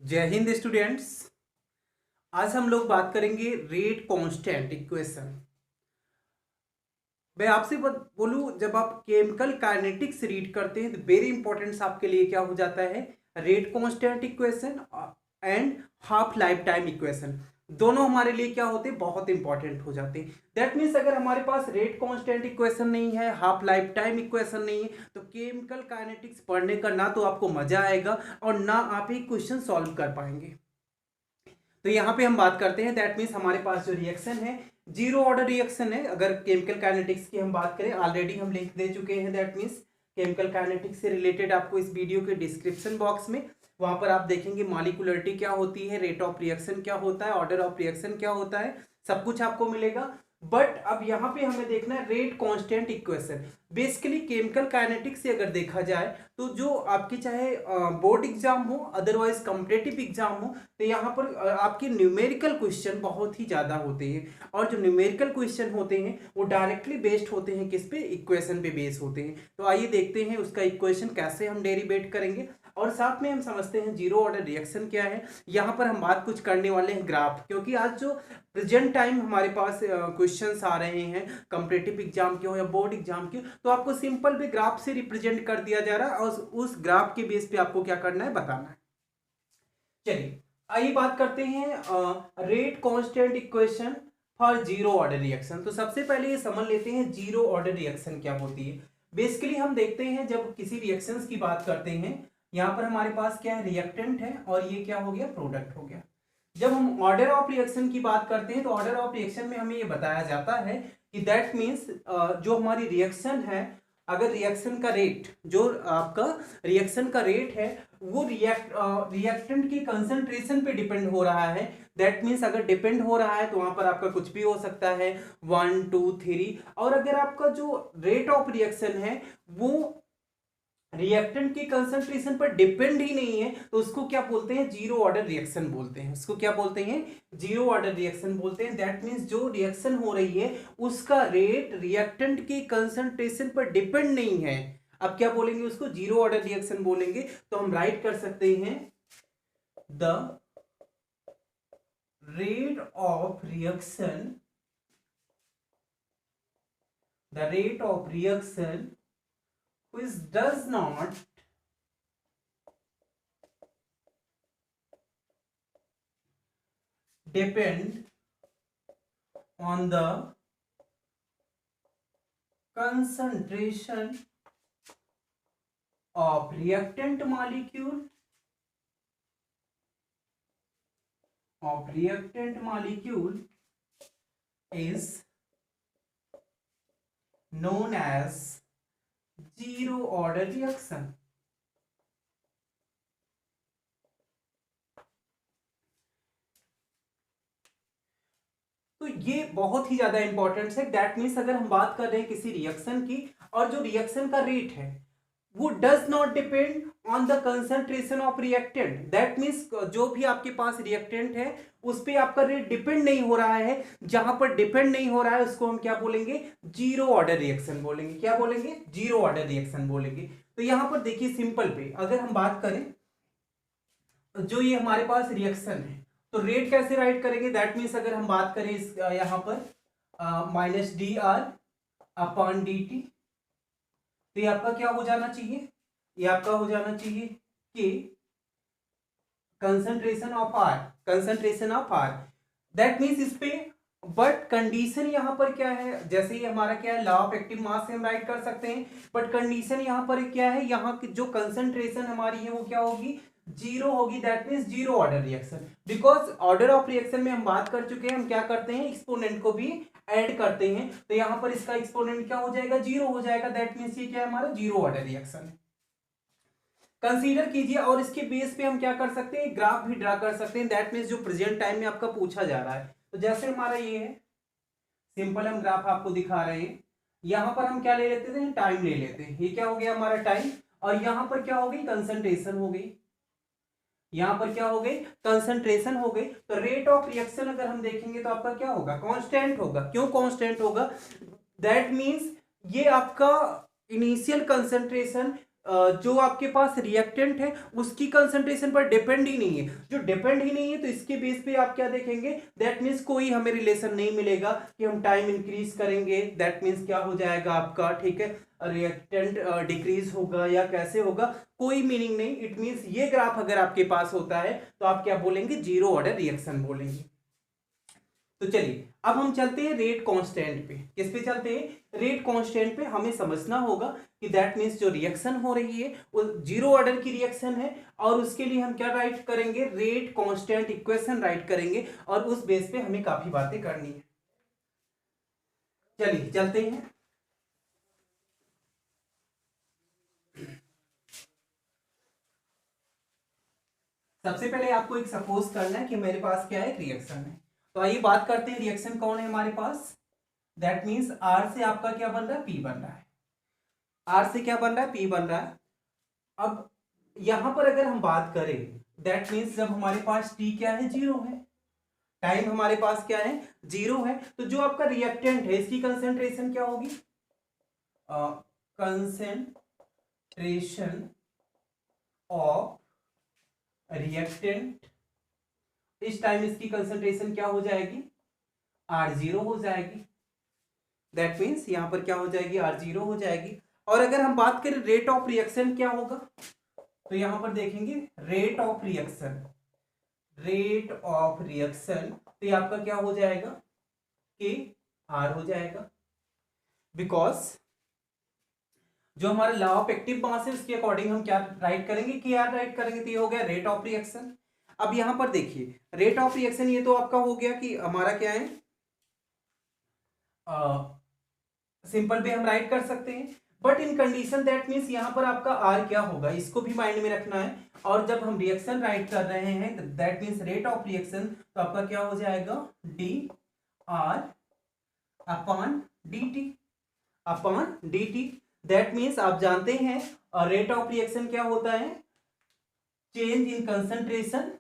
जय हिंद स्टूडेंट्स। आज हम लोग बात करेंगे रेट कांस्टेंट इक्वेशन। मैं आपसे बोलूं, जब आप केमिकल काइनेटिक्स रीड करते हैं तो वेरी इंपॉर्टेंट आपके लिए क्या हो जाता है, rate constant equation and half life time equation. दोनों हमारे लिए क्या होते हैं, बहुत इंपॉर्टेंट हो जाते हैं। दैट मीन्स अगर हमारे पास रेट कांस्टेंट इक्वेशन नहीं है, हाफ लाइफ टाइम इक्वेशन नहीं है, तो केमिकल काइनेटिक्स पढ़ने का ना तो आपको मजा आएगा और ना आप एक क्वेश्चन सॉल्व कर पाएंगे। तो यहाँ पे हम बात करते हैं, दैट मीन्स हमारे पास जो रिएक्शन है जीरो ऑर्डर रिएक्शन है। अगर केमिकल काइनेटिक्स की हम बात करें, ऑलरेडी हम लिंक दे चुके हैं, दैट मीन्स केमिकल काइनेटिक्स से रिलेटेड आपको इस वीडियो के डिस्क्रिप्शन बॉक्स में वहां पर आप देखेंगे मॉलिक्यूलरिटी क्या होती है, रेट ऑफ रिएक्शन क्या होता है, ऑर्डर ऑफ रिएक्शन क्या होता है, सब कुछ आपको मिलेगा। बट अब यहाँ पे हमें देखना है rate constant equation. Basically chemical kinetics से अगर देखा जाए तो जो आपकी चाहे बोर्ड एग्जाम हो, अदरवाइज कॉम्पिटिटिव एग्जाम हो, तो यहाँ पर आपके न्यूमेरिकल क्वेश्चन बहुत ही ज़्यादा होते हैं। और जो न्यूमेरिकल क्वेश्चन होते हैं वो डायरेक्टली बेस्ड होते हैं किस पे, इक्वेशन पे बेस होते हैं। तो आइए देखते हैं उसका इक्वेशन कैसे हम डेरिवेट करेंगे, और साथ में हम समझते हैं जीरो ऑर्डर रिएक्शन क्या है। यहाँ पर हम बात कुछ करने वाले हैं ग्राफ, क्योंकि आज जो प्रेजेंट टाइम हमारे पास क्वेश्चंस आ रहे हैं कॉम्पिटिटिव एग्जाम के हो या बोर्ड एग्जाम के, तो आपको सिंपल भी ग्राफ से रिप्रेजेंट कर दिया जा रहा है और उस ग्राफ के बेस पे आपको क्या करना है, बताना है। चलिए आइए बात करते हैं rate constant equation for zero order reaction. तो सबसे पहले ये समझ लेते हैं जीरो ऑर्डर रिएक्शन क्या होती है। बेसिकली हम देखते हैं जब किसी रिएक्शंस की बात करते हैं, यहाँ पर हमारे पास क्या है, रिएक्टेंट है और ये क्या हो गया, प्रोडक्ट हो गया। जब हम ऑर्डर ऑफ रिएक्शन की बात करते हैं तो ऑर्डर ऑफ रिएक्शन में हमें ये बताया जाता है कि दैट मीन्स जो हमारी रिएक्शन है, अगर रिएक्शन का रेट, जो आपका रिएक्शन का रेट है वो रिएक्टेंट की कंसंट्रेशन पे डिपेंड हो रहा है। दैट मीन्स अगर डिपेंड हो रहा है तो वहां पर आपका कुछ भी हो सकता है, 1 2 3। और अगर आपका जो रेट ऑफ रिएक्शन है वो रिएक्टेंट की कंसंट्रेशन पर डिपेंड ही नहीं है, तो उसको क्या बोलते हैं, जीरो ऑर्डर रिएक्शन बोलते हैं। उसको क्या बोलते हैं, जीरो ऑर्डर रिएक्शन बोलते हैं। दैट मीन्स जो रिएक्शन हो रही है उसका रेट रिएक्टेंट की कंसंट्रेशन पर डिपेंड नहीं है। अब क्या बोलेंगे, उसको जीरो ऑर्डर रिएक्शन बोलेंगे। तो हम राइट कर सकते हैं the rate of reaction, the rate of reaction which does not depend on the concentration of reactant molecule is known as zero order reaction. तो ये बहुत ही ज्यादा इंपॉर्टेंट है। दैट मीन्स अगर हम बात कर रहे हैं किसी रिएक्शन की और जो रिएक्शन का रेट है वो does not depend on the concentration of reactant. That means जो भी आपके पास रिएक्टेंट है उस पर आपका रेट डिपेंड नहीं हो रहा है। जहां पर डिपेंड नहीं हो रहा है उसको हम क्या बोलेंगे, जीरो ऑर्डर रिएक्शन बोलेंगे। क्या बोलेंगे, जीरो ऑर्डर रिएक्शन बोलेंगे। तो यहां पर देखिए सिंपल पे अगर हम बात करें, जो ये हमारे पास रिएक्शन है तो रेट कैसे राइट करेंगे। दैट मीन्स अगर हम बात करें इस यहां पर minus D R upon D T, तो ये आपका क्या हो जाना चाहिए, ये आपका हो जाना चाहिए कि concentration of R, concentration of R. That means इस पे बट कंडीशन यहां पर क्या है, जैसे ये हमारा क्या है, लॉ ऑफ एक्टिव मास से हम राइट कर सकते हैं। बट कंडीशन यहां पर क्या है, यहाँ की जो कंसंट्रेशन हमारी है वो क्या होगी, जीरो होगी। That means zero order reaction. Because order of reaction में हम बात कर चुके हैं, हम क्या करते हैं, एक्सपोनेंट को भी ऐड करते हैं। तो यहां पर इसका एक्सपोनेंट क्या हो जाएगा, जीरो हो जाएगा। दैट मीन्स ये क्या है, हमारा जीरो ऑर्डर रिएक्शन है। कंसीडर कीजिए और इसके बेस पे हम क्या कर सकते हैं, ग्राफ भी ड्रा कर सकते हैं। दैट मीन्स जो प्रेजेंट टाइम में आपका पूछा जा रहा है। तो जैसे हमारा ये है, सिंपल हम ग्राफ आपको दिखा रहे हैं। यहां पर हम क्या ले लेते थे, टाइम ले लेते हैं। ये क्या हो गया हमारा टाइम, और यहां पर क्या हो गई, कंसंट्रेशन हो गई। यहां पर क्या हो गई, कंसंट्रेशन हो गई। तो रेट ऑफ रिएक्शन अगर हम देखेंगे तो आपका क्या होगा, कांस्टेंट होगा। क्यों कांस्टेंट होगा, दैट मींस ये आपका इनिशियल कंसंट्रेशन जो आपके पास रिएक्टेंट है उसकी कंसंट्रेशन पर डिपेंड ही नहीं है। जो डिपेंड ही नहीं है तो इसके बेस पे आप क्या देखेंगे, दैट मीन्स कोई हमें रिलेशन नहीं मिलेगा कि हम टाइम इंक्रीज करेंगे, दैट मीन्स क्या हो जाएगा आपका, ठीक है, रिएक्टेंट डिक्रीज होगा या कैसे होगा, कोई मीनिंग नहीं। इट मीन्स ये ग्राफ अगर आपके पास होता है तो आप क्या बोलेंगे, जीरो ऑर्डर रिएक्शन बोलेंगे। तो चलिए अब हम चलते हैं रेट कांस्टेंट पे। किस पे चलते हैं, रेट कांस्टेंट पे। हमें समझना होगा कि दैट मीन्स जो रिएक्शन हो रही है वो जीरो ऑर्डर की रिएक्शन है, और उसके लिए हम क्या राइट करेंगे, रेट कांस्टेंट इक्वेशन राइट करेंगे, और उस बेस पे हमें काफी बातें करनी है। चलिए चलते हैं। सबसे पहले आपको एक सपोज करना है कि मेरे पास क्या है, रिएक्शन है। तो आइए बात करते हैं रिएक्शन कौन है हमारे पास। दैट मीन्स आर से आपका क्या बन रहा है, पी बन रहा है। आर से क्या बन रहा है, पी बन रहा है। अब यहां पर अगर हम बात करें, दैट मीन्स जब हमारे पास टी क्या है, जीरो है, टाइम हमारे पास क्या है, जीरो है, तो जो आपका रिएक्टेंट है इसकी कंसेंट्रेशन क्या होगी, कंसेंट्रेशन ऑफ रिएक्टेंट, इस टाइम इसकी कंसेंट्रेशन क्या हो जाएगी, आर जीरो हो जाएगी। दैट मीन्स यहां पर क्या हो जाएगी, आर जीरो हो जाएगी। और अगर हम बात करें रेट ऑफ रिएक्शन क्या होगा, तो यहां पर देखेंगे rate of reaction, rate of reaction, तो ये आपका क्या हो जाएगा, के आर हो जाएगा। बिकॉज जो हमारा लॉ ऑफ एक्टिव मास है उसके अकॉर्डिंग हम क्या राइट करेंगे, के आर राइट करेंगे, तो ये हो गया रेट ऑफ रिएक्शन। अब यहां पर देखिए रेट ऑफ रिएक्शन ये तो आपका हो गया कि हमारा क्या है, सिंपल भी हम राइट कर सकते हैं, but in condition that means यहां पर आपका आर क्या होगा, इसको भी माइंड में रखना है। और जब हम रिएक्शन राइट कर रहे हैं that means rate of reaction, तो आपका क्या हो जाएगा, D R upon D T, upon D T. That means आप जानते हैं रेट ऑफ रिएक्शन क्या होता है, change in concentration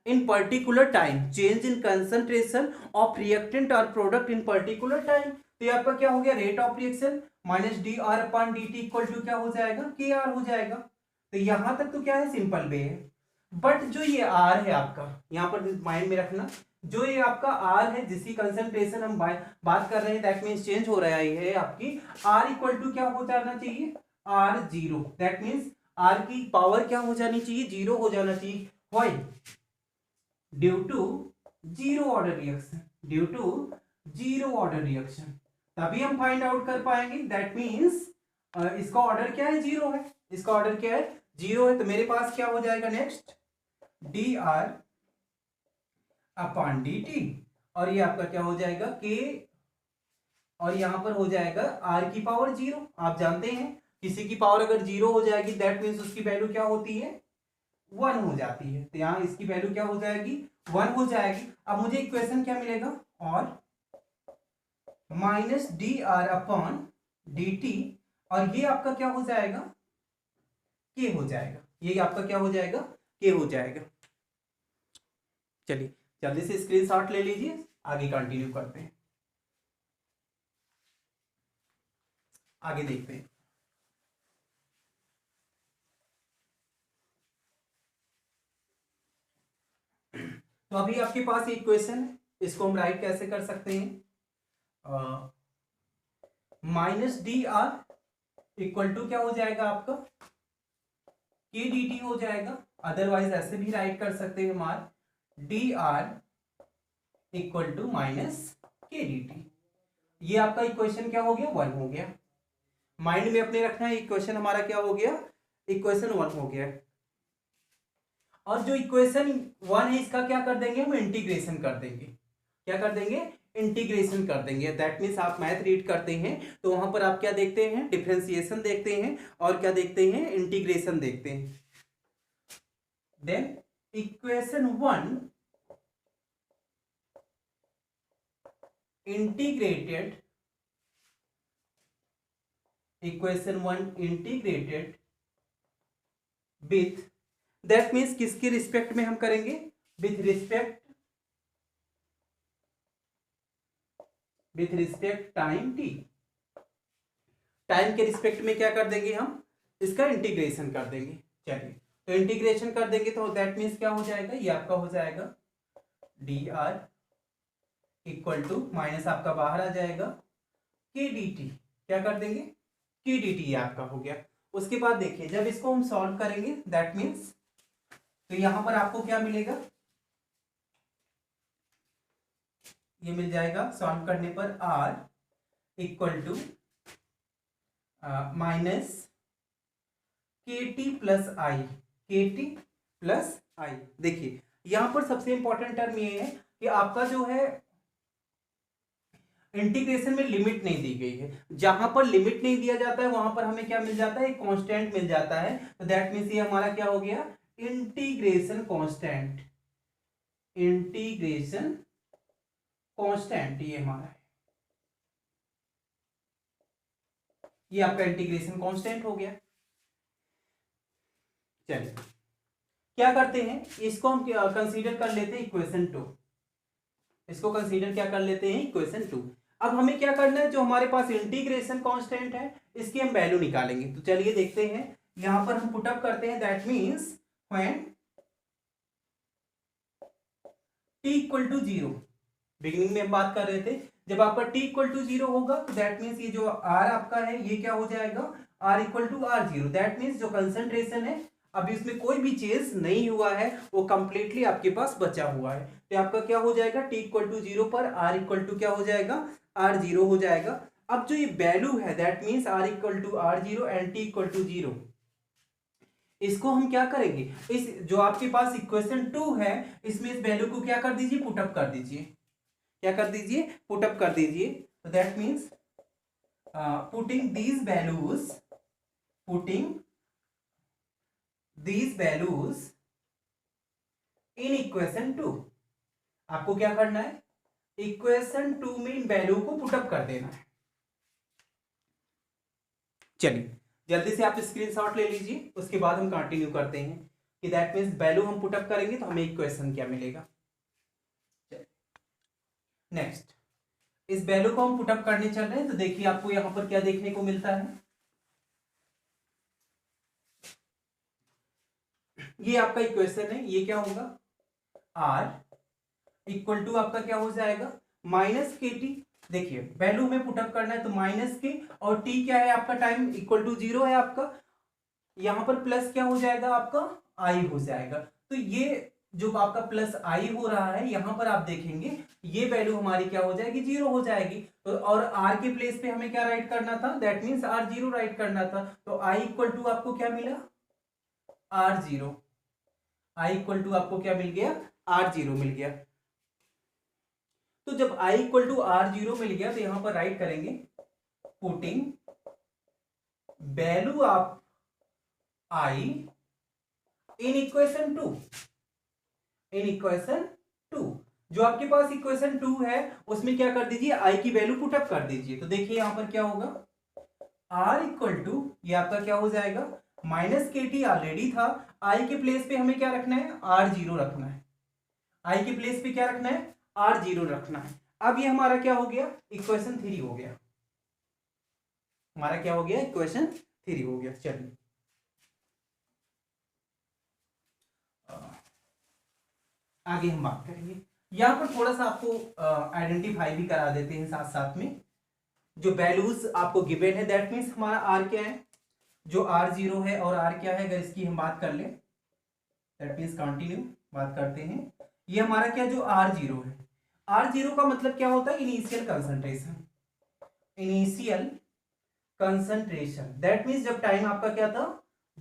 in particular time, change in concentration of reactant और प्रोडक्ट इन पर्टिकुलर टाइम। तो ये आपका क्या हो गया, rate of reaction minus D R upon D T equal to क्या हो जाएगा, के आर हो जाएगा। तो यहां तक तो क्या है, सिंपल वे है। बट जो ये आर है आपका, यहां पर माइंड में रखना, जो ये आपका आर है जिसकी कंसंट्रेशन हम बात कर रहे हैं, दैट मीन्स चेंज हो रहा है आपकी, आर इक्वल टू क्या हो जाना चाहिए, R zero. That means R की पावर क्या हो जानी चाहिए, जीरो हो जाना चाहिए। Why, due to zero order reaction, due to zero order reaction, तभी हम फाइंड आउट कर पाएंगे। दैट मीन्स इसका ऑर्डर क्या है, जीरो है, इसका ऑर्डर क्या है, जीरो है। तो मेरे पास क्या हो जाएगा next, D R upon D T, और ये आपका क्या हो जाएगा, के, और यहां पर हो जाएगा आर की पावर जीरो। आप जानते हैं किसी की पावर अगर जीरो हो जाएगी दैट मीन्स उसकी वैल्यू क्या होती है, वन हो जाती है। तो यहां इसकी वैल्यू क्या हो जाएगी, वन हो जाएगी। अब मुझे इक्वेशन क्या मिलेगा, और minus D R upon D T, और ये आपका क्या हो जाएगा, के हो जाएगा, ये आपका क्या हो जाएगा, के हो जाएगा। चलिए जल्दी से स्क्रीनशॉट ले लीजिए, आगे कंटिन्यू करते हैं, आगे देखते हैं। तो अभी आपके पास एक क्वेश्चन है, इसको हम राइट कैसे कर सकते हैं, minus D R equal to क्या हो जाएगा आपका, के डी टी हो जाएगा। अदरवाइज ऐसे भी राइट कर सकते हैं हमार, D R equal to minus K D T. ये आपका इक्वेशन क्या हो गया, वन हो गया। माइंड में अपने रखना है, इक्वेशन हमारा क्या हो गया, इक्वेशन वन हो गया। और जो इक्वेशन वन है इसका क्या कर देंगे, हम इंटीग्रेशन कर देंगे। क्या कर देंगे, इंटीग्रेशन कर देंगे। दैट मीन्स आप मैथ रीड करते हैं तो वहां पर आप क्या देखते हैं, डिफरेंशिएशन देखते हैं, और क्या देखते हैं, इंटीग्रेशन देखते हैं। Then equation one integrated, equation one integrated with, that means किसके रिस्पेक्ट में हम करेंगे, with respect time T, time के रिस्पेक्ट में क्या कर देंगे हम, इसका इंटीग्रेशन कर देंगे। चलिए, तो इंटीग्रेशन कर देंगे तो दैट मीन्स क्या हो जाएगा, ये आपका हो जाएगा D R equal to minus आपका बाहर आ जाएगा के डी टी, क्या कर देंगे के डी टी, ये आपका हो गया। उसके बाद देखिए जब इसको हम सॉल्व करेंगे दैट मीन्स, तो यहां पर आपको क्या मिलेगा, ये मिल जाएगा सॉल्व करने पर are equal to minus k t plus आई, के टी प्लस आई। देखिए यहां पर सबसे इंपॉर्टेंट टर्म ये है कि आपका जो है इंटीग्रेशन में लिमिट नहीं दी गई है। जहां पर लिमिट नहीं दिया जाता है वहां पर हमें क्या मिल जाता है, एक कांस्टेंट मिल जाता है। तो दैट मीन्स ये हमारा क्या हो गया, इंटीग्रेशन कांस्टेंट, इंटीग्रेशन कांस्टेंट ये हमारा है, ये आपका इंटीग्रेशन कांस्टेंट हो गया। चलिए क्या करते हैं, इसको हम कंसीडर कर लेते हैं इक्वेशन 2, इसको कंसीडर क्या कर लेते हैं, इक्वेशन 2। अब हमें क्या करना है, जो हमारे पास इंटीग्रेशन कांस्टेंट है इसकी हम वैल्यू निकालेंगे। तो चलिए देखते हैं, यहां पर हम पुटअप करते हैं that means when t equal to 0, beginning में हम बात कर रहे थे जब आपका t इक्वल टू 0 होगा तो दैट मीन्स ये जो r आपका है ये क्या हो जाएगा, r equal to r0। That means जो कंसंट्रेशन है अभी इसमें कोई भी चेंज नहीं हुआ है, वो कंप्लीटली आपके पास बचा हुआ है। तो आपका क्या हो जाएगा, t इक्वल टू 0 पर r इक्वल टू क्या हो जाएगा, r0 हो जाएगा। अब जो ये वैल्यू है that means r equal to r0 and t equal to 0, इसको हम क्या करेंगे, इस जो आपके पास इक्वेशन 2 है इसमें इस वैल्यू को क्या कर दीजिए, पुटअप कर दीजिए, क्या कर दीजिए, पुटअप कर दीजिए। तो that means putting these values, putting these values in equation 2, आपको क्या करना है, इक्वेशन 2 में इन वैल्यू को पुटअप कर देना है। चलिए जल्दी से आप स्क्रीनशॉट ले लीजिए, उसके बाद हम कंटिन्यू करते हैं कि दैट मीन्स वैल्यू हम पुटअप करेंगे तो हमें इक्वेशन क्या मिलेगा। नेक्स्ट इस वैल्यू को हम पुटअप करने चल रहे हैं, तो देखिए आपको यहां पर क्या देखने को मिलता है, ये आपका इक्वेशन है, ये क्या होगा, r इक्वल टू आपका क्या हो जाएगा, माइनस के टी। देखिए वैल्यू में पुटअप करना है तो माइनस के, और t क्या है आपका, टाइम इक्वल टू 0 है आपका, यहां पर प्लस क्या हो जाएगा आपका, i हो जाएगा। तो ये जो आपका प्लस i हो रहा है यहां पर आप देखेंगे ये वैल्यू हमारी क्या हो जाएगी, 0 हो जाएगी। तो और r के प्लेस पे हमें क्या राइट करना था, दैट मीन्स r0 राइट करना था। तो i इक्वल टू आपको क्या मिला, r0, i इक्वल टू आपको क्या मिल गया, r0 मिल गया। तो जब i इक्वल टू r0 मिल गया तो यहां पर राइट करेंगे putting value of i in equation 2, in equation 2। जो आपके पास इक्वेशन 2 है उसमें क्या कर दीजिए, i की वैल्यू पुटअप कर दीजिए। तो देखिए यहां पर क्या होगा, r इक्वल टू ये आपका क्या हो जाएगा, माइनस के टी ऑलरेडी था, i के प्लेस पे हमें क्या रखना है, r0 रखना है, i के प्लेस पे क्या रखना है, r0 रखना है। अब ये हमारा क्या हो गया, इक्वेशन 3 हो गया, हमारा क्या हो गया, इक्वेशन 3 हो गया। चलिए आगे हम बात करेंगे, यहां पर थोड़ा सा आपको आइडेंटिफाई भी करा देते हैं साथ साथ में। जो वैल्यूज आपको गिवन है दैट मीन्स हमारा r क्या है, जो r0 है और r क्या है, अगर इसकी हम बात कर ले दैट मीन्स कंटिन्यू बात करते हैं। ये हमारा क्या, जो r0 है, r0 का मतलब क्या होता है, initial concentration, initial concentration. That means जब टाइम आपका क्या था,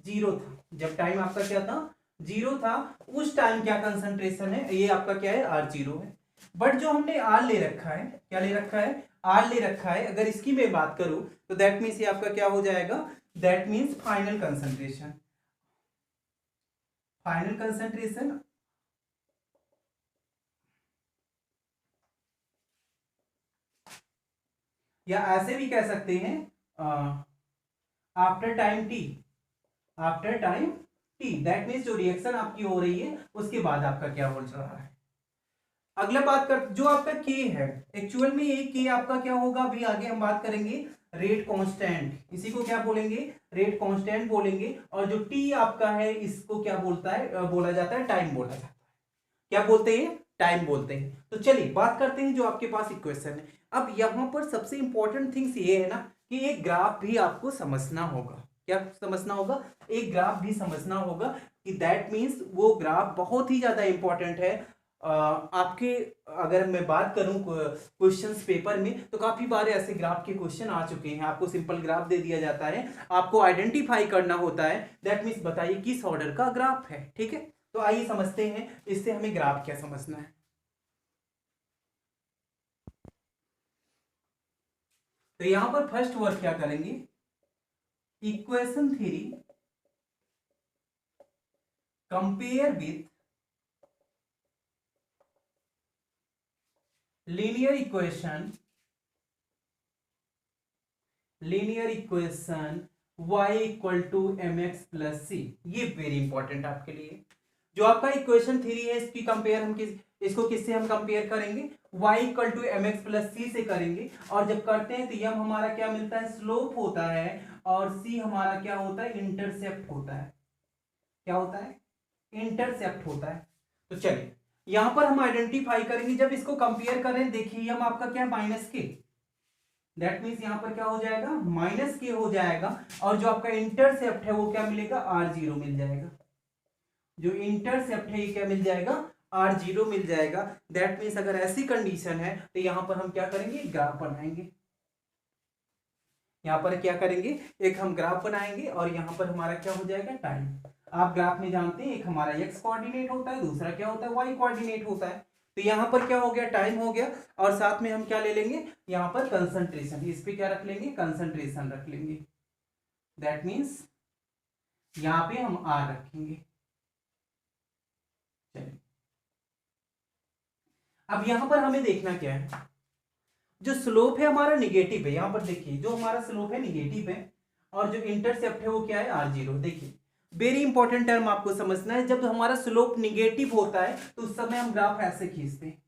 0 था, जब टाइम आपका क्या था, 0 था, उस टाइम क्या कंसंट्रेशन है, ये आपका क्या है, r0 है। बट जो हमने r ले रखा है, क्या ले रखा है, r ले रखा है, अगर इसकी मैं बात करूं तो दैट मीन्स ये आपका क्या हो जाएगा, that means final concentration, final concentration या ऐसे भी कह सकते हैं after time T, after time T, that means जो रिएक्शन आपकी हो रही है उसके बाद आपका क्या हो रहा है। अगला बात कर, जो आपका के है एक्चुअल में ये के आपका क्या होगा, अभी आगे हम बात करेंगे। रेट कांस्टेंट, इसी को क्या बोलेंगे, रेट कांस्टेंट बोलेंगे। और जो टी आपका है इसको क्या बोला जाता है, टाइम बोला जाता है। क्या बोलते हैं, टाइम बोलते हैं। तो चलिए बात करते हैं जो आपके पास इक्वेशन है। अब यहां पर सबसे इंपॉर्टेंट थिंग्स ये है ना कि एक ग्राफ भी आपको समझना होगा। क्या समझना होगा, एक ग्राफ भी समझना होगा कि दैट मीन्स वो ग्राफ बहुत ही ज्यादा इंपॉर्टेंट है। आपके अगर मैं बात करूं क्वेश्चंस पेपर में तो काफी बार ऐसे ग्राफ के क्वेश्चन आ चुके हैं। आपको सिंपल ग्राफ दे दिया जाता है, आपको आइडेंटिफाई करना होता है, दैट मीन्स बताइए किस ऑर्डर का ग्राफ है। ठीक है, तो आइए समझते हैं इससे हमें ग्राफ क्या समझना है। तो यहां पर फर्स्ट वर्ड क्या करेंगे, equation three compare with linear equation y equal to m x plus c. ये वेरी इंपॉर्टेंट आपके लिए। जो आपका इक्वेशन थ्री है इसकी कंपेयर हम इसको किससे हम कंपेयर करेंगे, y equal to m x plus c से करेंगे। और जब करते हैं तो यह हमारा क्या मिलता है, स्लोप होता है, और c हमारा क्या होता है, इंटरसेप्ट होता है। क्या होता है, इंटरसेप्ट होता है। तो चलिए यहां पर हम आइडेंटिफाई करेंगे, जब इसको कंपेयर करें देखिए हम आपका क्या माइनस के, दैट मीन्स यहां पर क्या हो जाएगा, माइनस के हो जाएगा। और जो आपका इंटरसेप्ट है वो क्या मिलेगा, r0 मिल जाएगा। जो इंटरसेप्ट है ये क्या मिल जाएगा, r0 मिल जाएगा। दैट मीन्स अगर ऐसी कंडीशन है तो यहां पर हम क्या करेंगे, ग्राफ बनाएंगे। यहां पर क्या करेंगे, एक हम ग्राफ बनाएंगे और यहां पर हमारा क्या हो जाएगा, टाइम। आप ग्राफ में जानते हैं एक हमारा x कोऑर्डिनेट होता है, दूसरा क्या होता है, y कोऑर्डिनेट होता है। तो यहां पर क्या हो गया, टाइम हो गया। और साथ में हम क्या ले लेंगे, यहां पर कंसंट्रेशन, इस पे क्या रख लेंगे, कंसंट्रेशन रख लेंगे। दैट मीन्स यहां पे हम r रखेंगे। चलिए अब यहां पर हमें देखना क्या है, जो स्लोप है हमारा निगेटिव है। यहां पर देखिए जो हमारा स्लोप है निगेटिव है, और जो इंटरसेप्ट है वो क्या है, r0। देखिए वेरी इंपॉर्टेंट टर्म आपको समझना है, जब हमारा स्लोप निगेटिव होता है तो उस समय हम ग्राफ ऐसे खींचते हैं।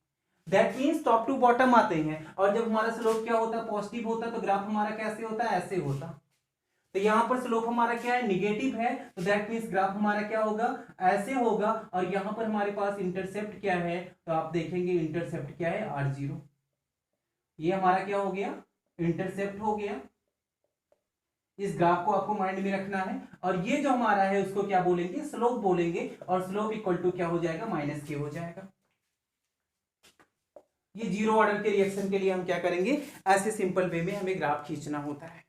That means top to bottom आते हैं। और जब हमारा स्लोप क्या होता है, पॉजिटिव होता है, तो ग्राफ हमारा कैसे होता है, ऐसे होता। तो यहां पर स्लोप हमारा क्या है, निगेटिव है, तो दैट मीन्स ग्राफ हमारा क्या होगा, ऐसे होगा। और यहां पर हमारे पास इंटरसेप्ट क्या है, तो आप देखेंगे इंटरसेप्ट क्या है, r0। ये हमारा क्या हो गया, इंटरसेप्ट हो गया। इस ग्राफ को आपको माइंड में रखना है। और ये जो हमारा है उसको क्या बोलेंगे, स्लोप बोलेंगे। और स्लोप इक्वल टू क्या हो जाएगा, माइनस के हो जाएगा। ये जीरो ऑर्डर के रिएक्शन के लिए हम क्या करेंगे, ऐसे सिंपल वे में हमें ग्राफ खींचना होता है।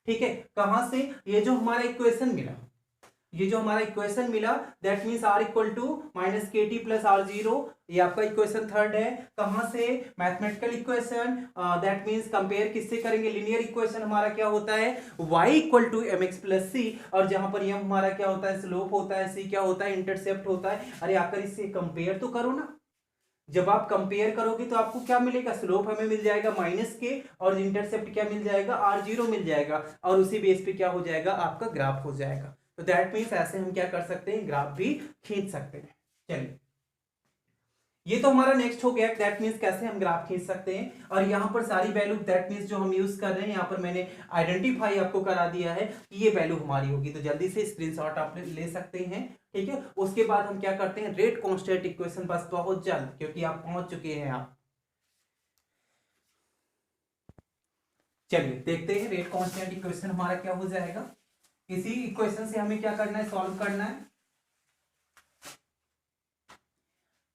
ठीक है, कहां से, ये जो हमारा इक्वेशन मिला, ये जो हमारा इक्वेशन मिला, that means r equal to minus k t plus r0। ये आपका इक्वेशन थर्ड है। कहां से, mathematical equation. That means compare किससे करेंगे, लीनियर इक्वेशन हमारा क्या होता है, y equal to m x plus c. और जहां पर m हमारा क्या होता है, स्लोप होता है, c क्या होता है, इंटरसेप्ट होता है। अरे आकर इससे कंपेयर तो करो ना। जब आप कंपेयर करोगे तो आपको क्या मिलेगा, स्लोप हमें मिल जाएगा माइनस के, और इंटरसेप्ट क्या मिल जाएगा, r0 मिल जाएगा। और उसी बेस पे क्या हो जाएगा, आपका ग्राफ हो जाएगा। तो दैट मीन्स ऐसे हम क्या कर सकते हैं, ग्राफ भी खींच सकते हैं। चलिए ये तो हमारा नेक्स्ट हो गया, दैट मीन्स कैसे हम ग्राफ खींच सकते हैं। और यहां पर सारी वैल्यू दैट मीन्स जो हम यूज कर रहे हैं, यहां पर मैंने आइडेंटिफाई आपको करा दिया है कि ये वैल्यू हमारी होगी। तो जल्दी से स्क्रीनशॉट आप ले सकते हैं। ठीक है, उसके बाद हम क्या करते हैं, रेट कांस्टेंट इक्वेशन बस बहुत जल्द, क्योंकि आप पहुंच चुके हैं आप। चलिए देखते हैं रेट कांस्टेंट इक्वेशन हमारा क्या हो जाएगा। इसी इक्वेशन से हमें क्या करना है, सॉल्व करना है।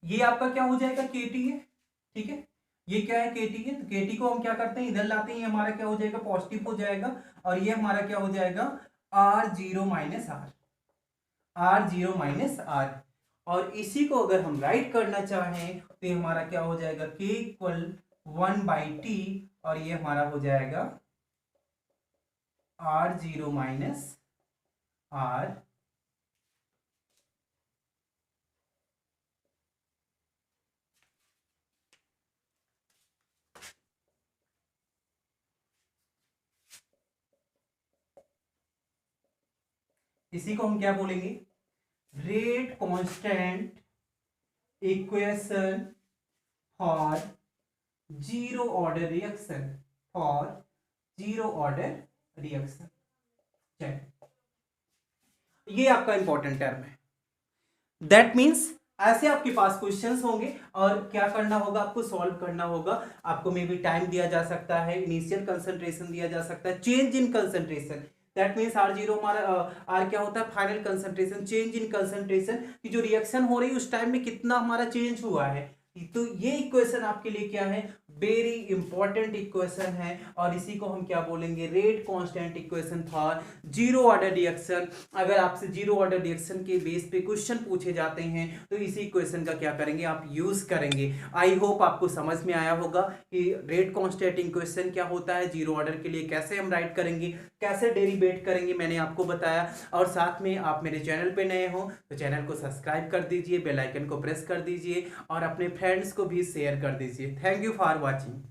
ये आपका क्या हो जाएगा, केटी है। ठीक है, ये क्या है, केटी है। तो केटी को हम क्या करते हैं, इधर लाते हैं, हमारा क्या हो जाएगा, पॉजिटिव हो जाएगा। और ये हमारा क्या हो जाएगा, r0 माइनस r। और इसी को अगर हम राइट करना चाहें तो ये हमारा क्या हो जाएगा, k इक्वल 1/t। और ये हमारा हो जाएगा r0 माइनस r। इसी को हम क्या बोलेंगे, rate constant equation for zero order reaction, for zero order reaction. ये आपका इंपॉर्टेंट टर्म है। दैट मीन्स ऐसे आपके पास क्वेश्चंस होंगे और क्या करना होगा, आपको सॉल्व करना होगा। आपको मे बी टाइम दिया जा सकता है, इनिशियल कंसंट्रेशन दिया जा सकता है, change in concentration. That means R zero हमारा आर क्या होता है, final concentration, change in concentration की जो रिएक्शन हो रही है उस टाइम में कितना हमारा चेंज हुआ है। तो ये इक्वेशन आपके लिए क्या है, वेरी इंपॉर्टेंट इक्वेशन है। और इसी को हम क्या बोलेंगे, rate constant equation for zero order reaction. अगर आपसे जीरो ऑर्डर रिएक्शन के बेस पे क्वेश्चन पूछे जाते हैं तो इसी इक्वेशन का क्या करेंगे, आप यूज करेंगे। आई होप आपको समझ में आया होगा कि रेट कांस्टेंट इक्वेशन क्या होता है, जीरो ऑर्डर के लिए कैसे हम राइट करेंगे, कैसे डेरिवेट करेंगे, मैंने आपको बताया। और साथ में आप मेरे चैनल पे नए हो तो चैनल को सब्सक्राइब कर दीजिए, बेल आइकन को प्रेस कर दीजिए और अपने फ्रेंड्स को भी शेयर कर दीजिए। Thank you for watching.